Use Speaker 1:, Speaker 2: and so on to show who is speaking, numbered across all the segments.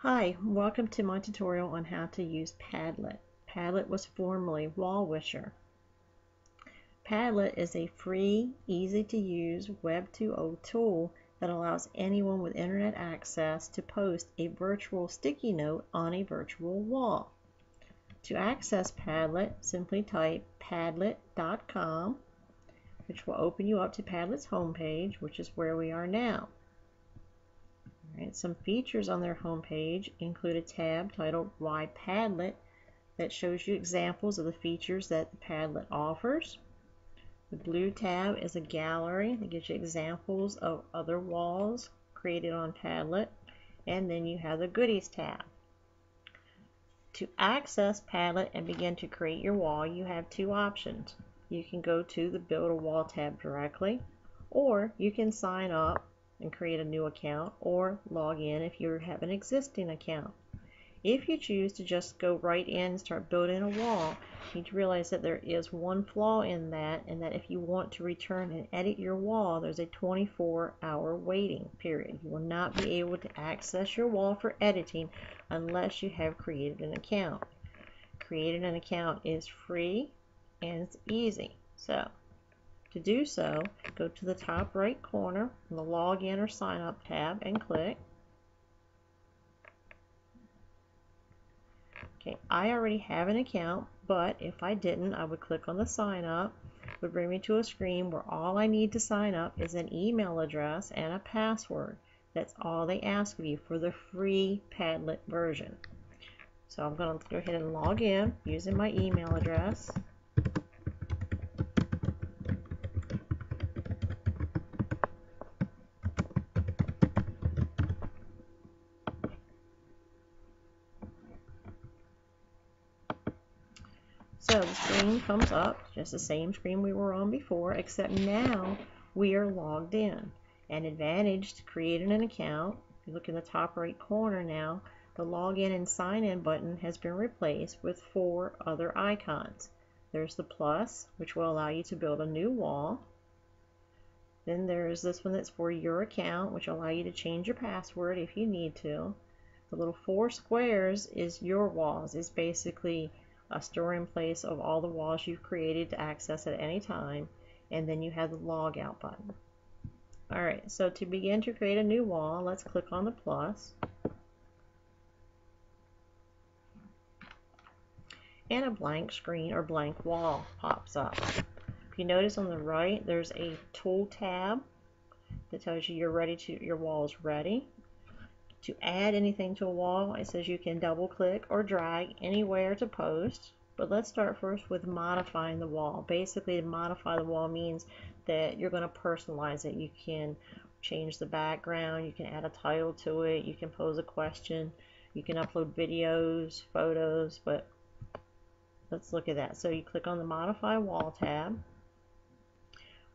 Speaker 1: Hi, welcome to my tutorial on how to use Padlet. Padlet was formerly Wall Wisher. Padlet is a free, easy-to-use Web 2.0 tool that allows anyone with internet access to post a virtual sticky note on a virtual wall. To access Padlet, simply type padlet.com, which will open you up to Padlet's homepage, which is where we are now. Some features on their homepage include a tab titled Why Padlet that shows you examples of the features that the Padlet offers. The blue tab is a gallery that gives you examples of other walls created on Padlet. And then you have the Goodies tab. To access Padlet and begin to create your wall, you have two options. You can go to the Build a Wall tab directly, or you can sign up and create a new account or log in if you have an existing account. If you choose to just go right in and start building a wall, you need to realize that there is one flaw in that, and that if you want to return and edit your wall, there's a 24-hour waiting period. You will not be able to access your wall for editing unless you have created an account. Creating an account is free and it's easy. So to do so, go to the top right corner in the Login or Sign Up tab and click. Okay, I already have an account, but if I didn't, I would click on the Sign Up. It would bring me to a screen where all I need to sign up is an email address and a password. That's all they ask of you for the free Padlet version. So I'm going to go ahead and log in using my email address. So the screen comes up, just the same screen we were on before, except now we are logged in. An advantage to creating an account, if you look in the top right corner now, the login and sign in button has been replaced with 4 other icons. There's the plus, which will allow you to build a new wall. Then there's this one that's for your account, which will allow you to change your password if you need to. The little 4 squares is your walls. It's basically a storing place of all the walls you've created to access at any time. And then you have the log out button. Alright, so to begin to create a new wall, let's click on the plus. And a blank screen or blank wall pops up. If you notice on the right, there's a tool tab that tells you your wall is ready. To add anything to a wall, it says you can double click or drag anywhere to post. But let's start first with modifying the wall. Basically, to modify the wall means that you're going to personalize it. You can change the background, you can add a title to it, you can pose a question, you can upload videos, photos, but let's look at that. So you click on the Modify Wall tab.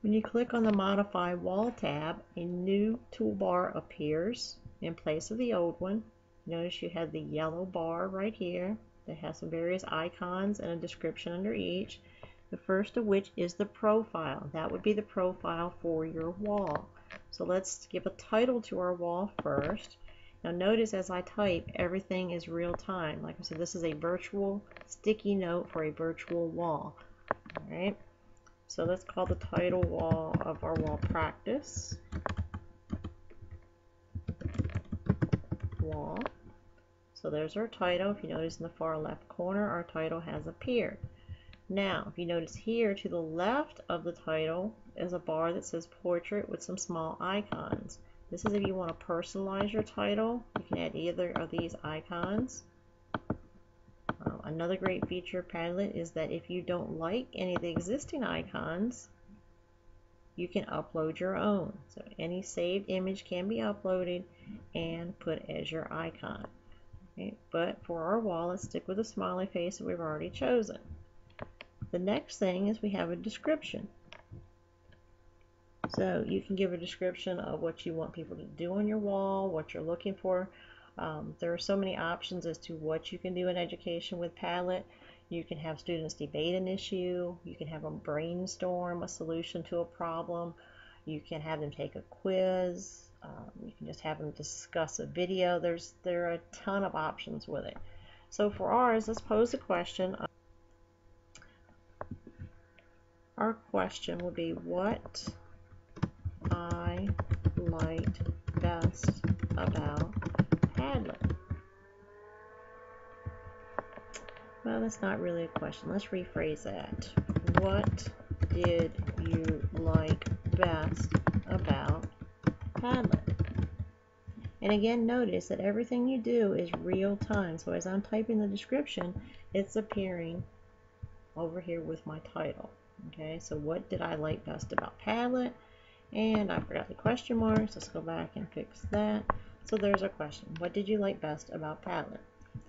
Speaker 1: When you click on the Modify Wall tab, a new toolbar appears in place of the old one. Notice you have the yellow bar right here that has some various icons and a description under each. The first of which is the profile. That would be the profile for your wall. So let's give a title to our wall first. Now notice as I type, everything is real time. Like I said, this is a virtual sticky note for a virtual wall. Alright, so let's call the title wall of our wall Practice Wall. So there's our title. If you notice in the far left corner, our title has appeared. Now, if you notice here to the left of the title is a bar that says Portrait with some small icons. This is if you want to personalize your title. You can add either of these icons. Another great feature of Padlet is that if you don't like any of the existing icons, you can upload your own. So any saved image can be uploaded and put as your icon. Okay, but for our wall, let's stick with the smiley face that we've already chosen. The next thing is we have a description. So you can give a description of what you want people to do on your wall, what you're looking for. There are so many options as to what you can do in education with Padlet. You can have students debate an issue. You can have them brainstorm a solution to a problem. You can have them take a quiz. You can just have them discuss a video. There are a ton of options with it. So for ours, let's pose a question. Our question would be what I liked best about Padlet. Well, that's not really a question. Let's rephrase that. What did you like best about Padlet? And again, notice that everything you do is real time. So as I'm typing the description, it's appearing over here with my title. Okay, so what did I like best about Padlet? And I forgot the question marks. Let's go back and fix that. So there's our question. What did you like best about Padlet?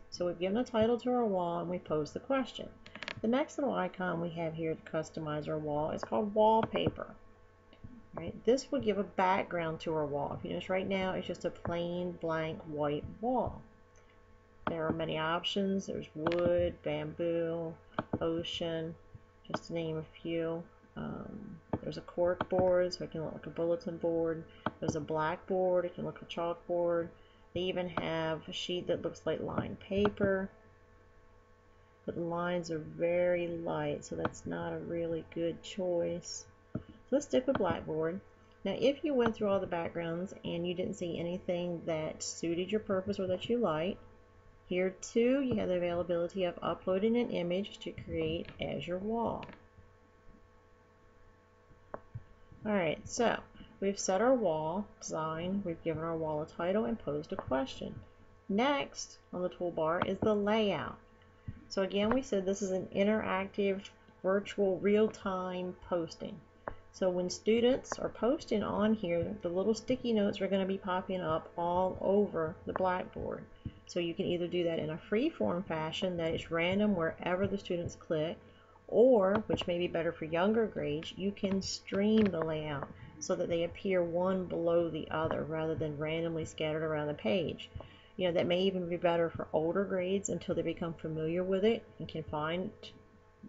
Speaker 1: So we've given a title to our wall and we pose the question. The next little icon we have here to customize our wall is called wallpaper. Right? This will give a background to our wall. If you notice right now, it's just a plain blank white wall. There are many options. There's wood, bamboo, ocean, just to name a few. There's a cork board, so it can look like a bulletin board. There's a blackboard, it can look like a chalkboard. They even have a sheet that looks like lined paper. But the lines are very light, so that's not a really good choice. Let's stick with blackboard. Now if you went through all the backgrounds and you didn't see anything that suited your purpose or that you liked, here too you have the availability of uploading an image to create as your wall. Alright, so we've set our wall design, we've given our wall a title and posed a question. Next on the toolbar is the layout. So again, we said this is an interactive, virtual, real-time posting. So when students are posting on here, the little sticky notes are going to be popping up all over the blackboard. So you can either do that in a free-form fashion that is random wherever the students click, or, which may be better for younger grades, you can stream the layout so that they appear one below the other rather than randomly scattered around the page. You know, that may even be better for older grades until they become familiar with it and can find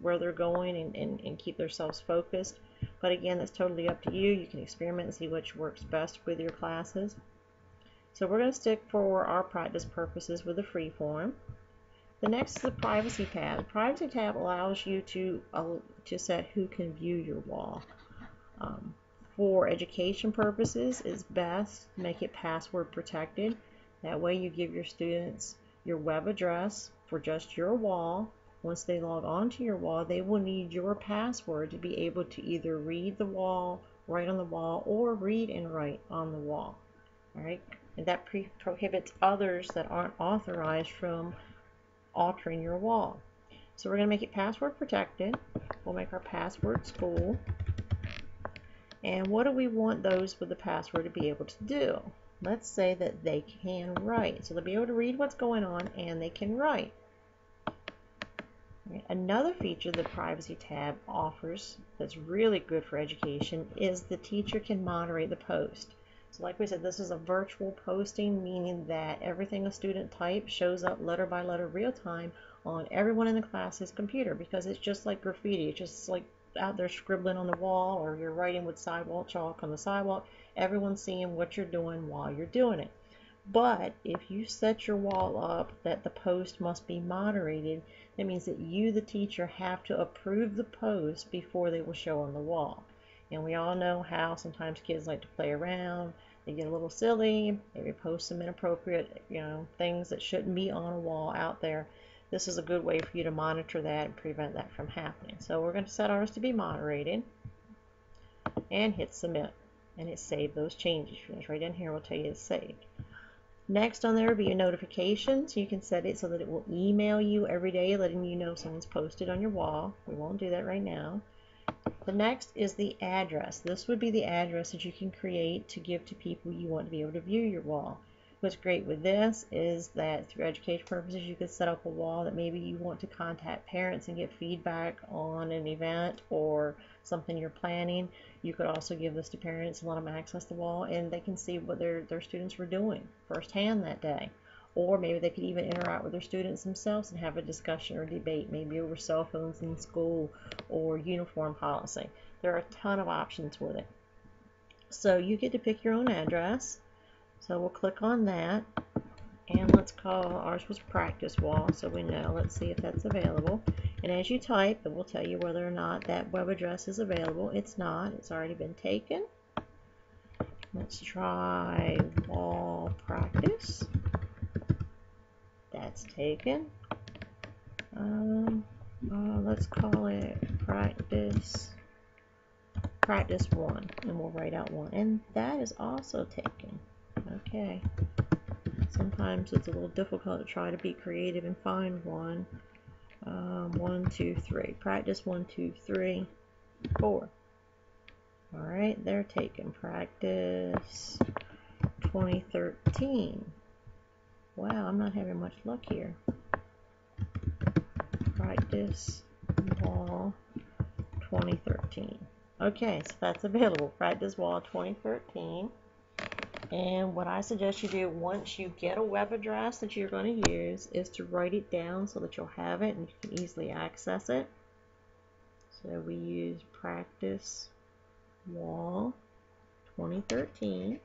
Speaker 1: where they're going and keep themselves focused. But again, that's totally up to you. You can experiment and see which works best with your classes. So we're going to stick for our practice purposes with the free form. The next is the privacy tab. The privacy tab allows you to set who can view your wall. For education purposes, it's best to make it password protected. That way you give your students your web address for just your wall. Once they log on to your wall, they will need your password to be able to either read the wall, write on the wall, or read and write on the wall. All right, and that prohibits others that aren't authorized from altering your wall. So we're going to make it password protected. We'll make our password school. And what do we want those with the password to be able to do? Let's say that they can write. So they'll be able to read what's going on and they can write. Another feature the privacy tab offers that's really good for education is the teacher can moderate the post. So like we said, this is a virtual posting, meaning that everything a student types shows up letter by letter real time on everyone in the class's computer, because it's just like graffiti. It's just like out there scribbling on the wall, or you're writing with sidewalk chalk on the sidewalk. Everyone's seeing what you're doing while you're doing it. But if you set your wall up that the post must be moderated, that means that you, the teacher, have to approve the post before they will show on the wall. And we all know how sometimes kids like to play around. They get a little silly. Maybe post some inappropriate, things that shouldn't be on a wall out there. This is a good way for you to monitor that and prevent that from happening. So we're going to set ours to be moderated and hit submit. And it saved those changes. It's right in here. We'll tell you it's saved. Next on there will be your notifications. You can set it so that it will email you every day, letting you know someone's posted on your wall. We won't do that right now. The next is the address. This would be the address that you can create to give to people you want to be able to view your wall. What's great with this is that through education purposes, you could set up a wall that maybe you want to contact parents and get feedback on an event or something you're planning. You could also give this to parents and let them access the wall, and they can see what their students were doing firsthand that day. Or maybe they could even interact with their students themselves and have a discussion or debate, maybe over cell phones in school or uniform policy. There are a ton of options with it. So you get to pick your own address. So we'll click on that, and let's call, ours was practice wall, so we know. Let's see if that's available. And as you type, it will tell you whether or not that web address is available. It's not, it's already been taken. Let's try wall practice. That's taken. Let's call it practice 1, and we'll write out 1, and that is also taken. Okay, sometimes it's a little difficult to try to be creative and find one. 1, 2, 3, practice 1, 2, 3, 4. All right, they're taken. Practice 2013. Wow, I'm not having much luck here. Practice wall 2013. Okay, so that's available. Practice wall 2013. And what I suggest you do once you get a web address that you're going to use is to write it down so that you'll have it and you can easily access it. So we use practice wall 2013.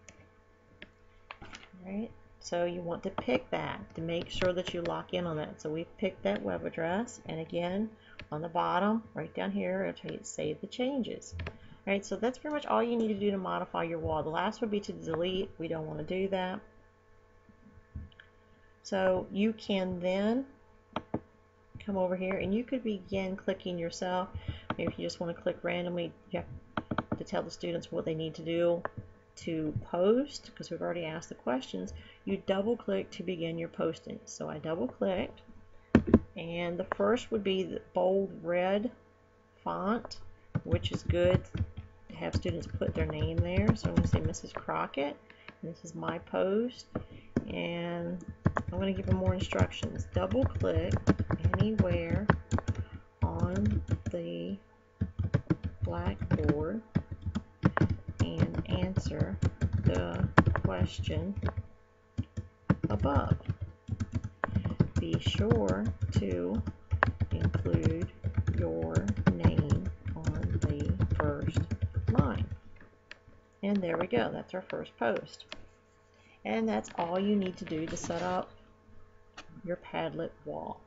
Speaker 1: Right? So you want to pick that to make sure that you lock in on that. So we've picked that web address, and again on the bottom right down here it'll tell you to save the changes. Alright, so that's pretty much all you need to do to modify your wall. The last would be to delete. We don't want to do that. So you can then come over here and you could begin clicking yourself. Maybe if you just want to click randomly, you have to tell the students what they need to do to post, because we've already asked the questions. You double click to begin your posting. So I double clicked, and the first would be the bold red font, which is good to have students put their name there. So I'm going to say Mrs. Crockett, and this is my post, and I'm going to give them more instructions. Double click anywhere on the blackboard and answer the question above. Be sure to include your name on the first line. And there we go, that's our first post. And that's all you need to do to set up your Padlet wall.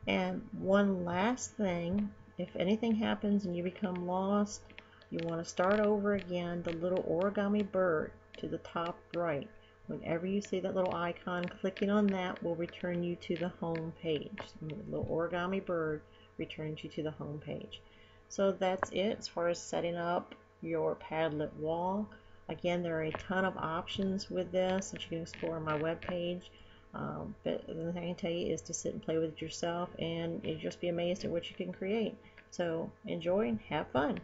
Speaker 1: And one last thing, if anything happens and you become lost, you want to start over again. The little origami bird to the top right, whenever you see that little icon, clicking on that will return you to the home page. The little origami bird returns you to the home page. So that's it as far as setting up your Padlet wall. Again, there are a ton of options with this that you can explore on my webpage. But the thing I can tell you is to sit and play with it yourself, and you'll just be amazed at what you can create. So enjoy and have fun.